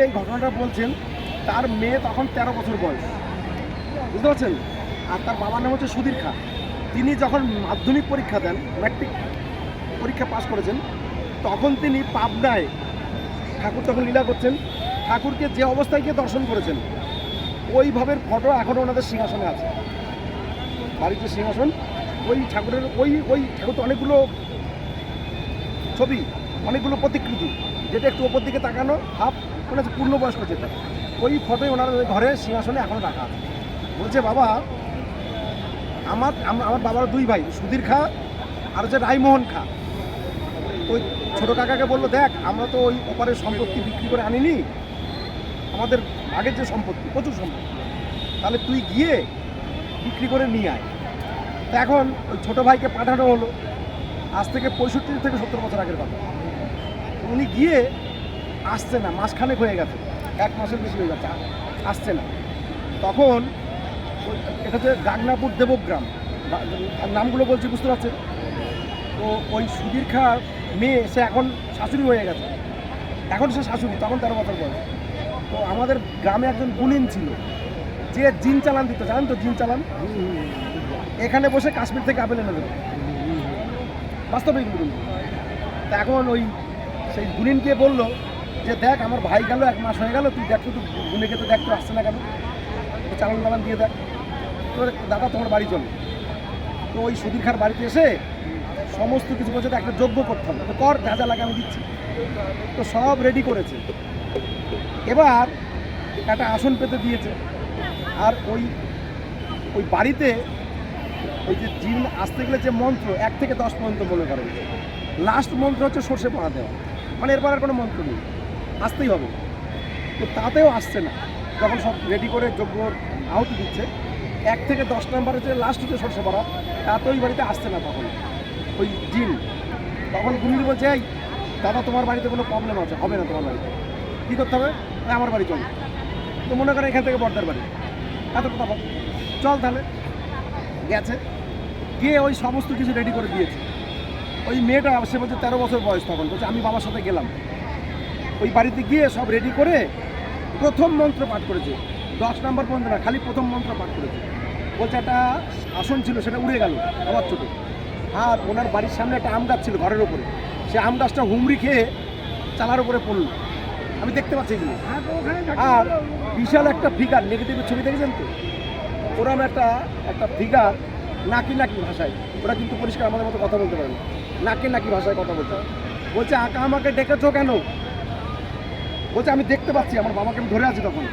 এই ঘটনাটা বলছেন, তার মেয়ে তখন 13 বছর বয়স, বুঝতে পারছেন? আর তার বাবার নাম হচ্ছে সুধীর খাঁ। তিনি যখন মাধ্যমিক পরীক্ষা দেন, ম্যাট্রিক পরীক্ষা পাশ করেছেন, তখন তিনি পাবনায় ঠাকুর তখন লীলা করছেন, ঠাকুরকে যে অবস্থায় গিয়ে দর্শন করেছেন ওইভাবে ফটো এখনও ওনাদের সিংহাসনে আছে। বাড়িতে সিংহাসন, ওই ঠাকুরের ওই ওই ঠাকুর তো অনেকগুলো ছবি, অনেকগুলো প্রতিকৃতি, যেটা একটু ওপর দিকে তাকানো হাফ মানে পূর্ণবয়স্ক যেটা, ওই ফটোই ওনার ঘরে সিংহাসনে এখনও রাখা আছে। বলছে বাবা, আমার বাবার দুই ভাই, সুধীর খাঁ আর হচ্ছে রায়মোহন খাঁ। ওই ছোটো কাকাকে বললো, দেখ আমরা তো ওই ওপারের সম্পত্তি বিক্রি করে আনিনি, আমাদের আগের যে সম্পত্তি, প্রচুর সম্পত্তি, তাহলে তুই গিয়ে বিক্রি করে নিয়ে আয়। তা এখন ওই ছোটো ভাইকে পাঠানো হলো, আজ থেকে 65 থেকে 70 বছর আগের কথা। উনি গিয়ে আসছে না, মাসখানেক হয়ে গেছে, 1 মাসের বেশি হয়ে গেছে, আসছে না। তখন এটা হচ্ছে গাগনাপুর দেবগ্রাম, নামগুলো বলছি, বুঝতে পারছেন? তো ওই সুধীর খাঁর মেয়ে, সে এখন শাশুড়ি হয়ে গেছে, এখন সে শাশুড়ি, তখন 13 বছর বয়স। তো আমাদের গ্রামে একজন গুণিন ছিল, যে জিন চালান দিত, জানেন তো জিন চালান? এখানে বসে কাশ্মীর থেকে আপেল এনে দেবে, বাস্তবিক গুণিন। তা এখন ওই সেই গুণিনকে বললো যে দেখ আমার ভাই গেল, 1 মাস হয়ে গেল, তুই দেখতো, তো গুণেকে তো দেখতো আসছে না কেন, তো চালান টালান দিয়ে দেখ। তো দাদা তোমার বাড়ি চলো। তো ওই সুধীর খাঁর বাড়িতে এসে সমস্ত কিছু বলছে, একটা যজ্ঞ করতে হবে, তো কর, যা যা লাগে আমি দিচ্ছি। তো সব রেডি করেছে, এবার একটা আসন পেতে দিয়েছে। আর ওই ওই বাড়িতে ওই যে জিন আসতে গেলে যে মন্ত্র 1 থেকে 10 পর্যন্ত মনে করেন, লাস্ট মন্ত্র হচ্ছে সর্ষে পড়া দেওয়া, মানে এরপর আর কোনো মন্ত্র নেই, আসতেই হবে। তো তাতেও আসছে না, যখন সব রেডি করে যজ্ঞ আহুতি দিচ্ছে, 1 থেকে 10 নম্বরে যে লাস্ট হচ্ছে সর্ষে পড়া, তাতে ওই বাড়িতে আসছে না তখন ওই জিন। তখন গুরুজি বলছে, এই দাদা তোমার বাড়িতে কোনো প্রবলেম আছে, হবে না তোমার বাড়িতে, কী করতে হবে? আমার বাড়ি চল। তো মনে করেন এখান থেকে বর্দার বাড়ি এত কথা, চল তাহলে। গেছে, গিয়ে ওই সমস্ত কিছু রেডি করে দিয়েছে। ওই মেয়েটা, সে বলছে 13 বছর বয়স, তখন বলছে আমি বাবার সাথে গেলাম। ওই বাড়িতে গিয়ে সব রেডি করে প্রথম মন্ত্র পাঠ করেছে, 10 নম্বর পর্যন্ত না, খালি প্রথম মন্ত্র পাঠ করেছে। বলছে একটা আসন ছিল, সেটা উড়ে গেল আবার ছোটো। আর ওনার বাড়ির সামনে একটা আম গাছ ছিল ঘরের ওপরে, সে আম গাছটা হুমড়ি খেয়ে চালার উপরে পড়লো, আমি দেখতে পাচ্ছি এগুলো। আর বিশাল একটা ফিগার, নেগেটিভের ছবি দেখেছেন তো, ওরম একটা ফিগার, নাকি নাকি ভাষায়, ওরা কিন্তু পরিষ্কার আমাদের মতো কথা বলতে পারে না, নাকি নাকি ভাষায় কথা বলতে। বলছে আঁকা আমাকে ডেকেছো কেন? বলছে আমি দেখতে পাচ্ছি, আমার বাবাকে আমি ধরে আছি তখন।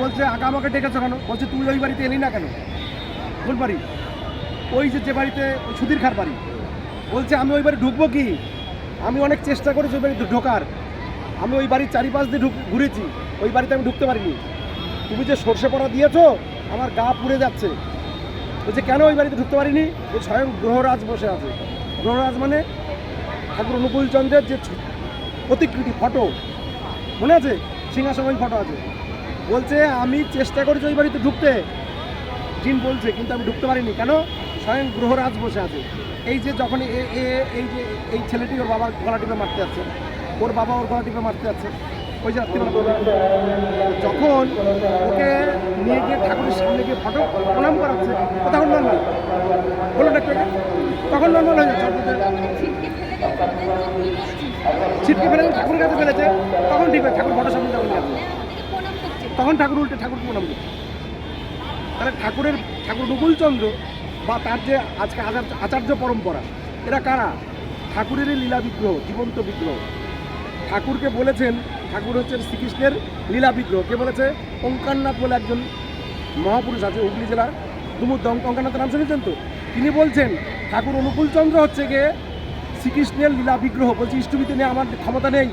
বলছে আঁকা আমাকে ডেকেছো কেন? বলছে তুই ওই বাড়িতে এলি না কেন? কোন বাড়ি? ওই যে বাড়িতে ওই সুধীর খাঁর বাড়ি। বলছে আমি ওই বাড়ি ঢুকবো কি, আমি অনেক চেষ্টা করেছি ওই বাড়িতে ঢোকার, আমি ওই বাড়ির চারিপাশ দিয়ে ঘুরেছি, ওই বাড়িতে আমি ঢুকতে পারিনি। তুমি যে সর্ষে পড়া দিয়েছো আমার গা পুড়ে যাচ্ছে। বলছে কেন ওই বাড়িতে ঢুকতে পারিনি? ওই স্বয়ং গ্রহরাজ বসে আছে। গ্রহরাজ মানে ঠাকুর অনুকূল চন্দ্রের যে প্রতিকৃতি, ফটো মনে আছে, সিংহাসন ফটো আছে। বলছে আমি চেষ্টা করেছি ওই বাড়িতে ঢুকতে, জিন বলছে, কিন্তু আমি ঢুকতে পারিনি। কেন? স্বয়ং গ্রহরাজ বসে আছে। এই যে যখন এই যে এই ছেলেটি ওর বাবার গলা টিপে মারতে যাচ্ছে, ওর বাবা ওর গলা টিপে মারতে যাচ্ছে, ওই যে যখন ওকে নিয়ে গিয়ে ঠাকুরের সামনে গিয়ে ফটো প্রণাম করাচ্ছে, তখন নর্মাল বলো না, তখন নর্মাল হয়ে যাচ্ছে। ছিটকে ফেলে ঠাকুরের কাছে ফেলেছে, তখন ঠিক আছে, ঠাকুর ফটোর সামনে যখন যাচ্ছে তখন ঠাকুর উল্টে ঠাকুর প্রণাম করছে। তাহলে ঠাকুর অনুকূলচন্দ্র বা তার যে আজকে আচার্য পরম্পরা, এরা কারা? ঠাকুরেরই লীলা বিগ্রহ, জীবন্ত বিগ্রহ। ঠাকুরকে বলেছেন, ঠাকুর হচ্ছেন শ্রীকৃষ্ণের লীলা বিগ্রহ। কে বলেছে? ওঙ্কারনাথ বলে একজন মহাপুরুষ আছে হুগলি জেলার দুমুদ্দা, ওঙ্কারনাথের নাম শুনেছেন তো? তিনি বলছেন ঠাকুর অনুকূলচন্দ্র হচ্ছে গিয়ে শ্রীকৃষ্ণের লীলা বিগ্রহ। বলছি ইষ্টবিতে নিয়ে আমার ক্ষমতা নেই,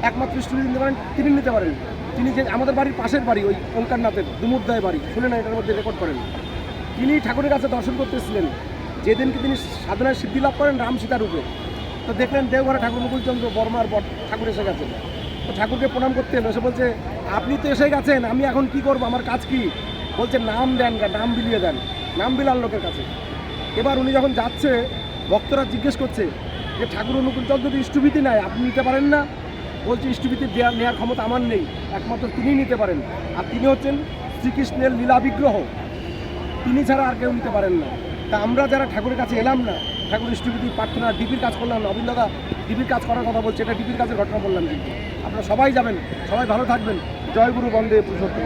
একমাত্র ইষ্টবিতে নিতে পারেন তিনি, নিতে পারেন তিনি। যে আমাদের বাড়ির পাশের বাড়ি ওই ওঙ্কারনাথের দুমুদ্দায় বাড়ি, শুনে না, এটার মধ্যে রেকর্ড করেন। তিনি ঠাকুরের কাছে দর্শন করতে এসেছিলেন যেদিনকে তিনি সাধনায় সিদ্ধি লাভ করেন রাম সীতা রূপে। তো দেখলেন দেওঘরে ঠাকুর অনুকূলচন্দ্র বর্মার ঠাকুর এসে গেছেন, তো ঠাকুরকে প্রণাম করতেন। এসে বলছে আপনি তো এসে গেছেন, আমি এখন কি করব, আমার কাজ কি? বলছে নাম দেন, নাম বিলিয়ে দেন। নাম বিলান লোকের কাছে। এবার উনি যখন যাচ্ছে, ভক্তরা জিজ্ঞেস করছে যে ঠাকুর অনুকূলচন্দ্র যদি ইষ্টভীতি নেয়, আপনি নিতে পারেন না? বলছে ইষ্টভীতি নেওয়ার ক্ষমতা আমার নেই, একমাত্র তিনিই নিতে পারেন। আর তিনি হচ্ছেন শ্রীকৃষ্ণের লীলা বিগ্রহ, তিনি ছাড়া আর কেউ নিতে পারেন না। তা আমরা যারা ঠাকুরের কাছে এলাম না, ঠাকুর ইষ্টভীতি প্রার্থনা ডিপির কাজ করলাম না, অবিন দাদা ডিপির কাজ করার কথা বলছে, এটা ডিপির কাজের ঘটনা বললাম। কিন্তু আপনারা সবাই যাবেন, সবাই ভালো থাকবেন। জয় গুরু বন্দে পুরুষোত্তম।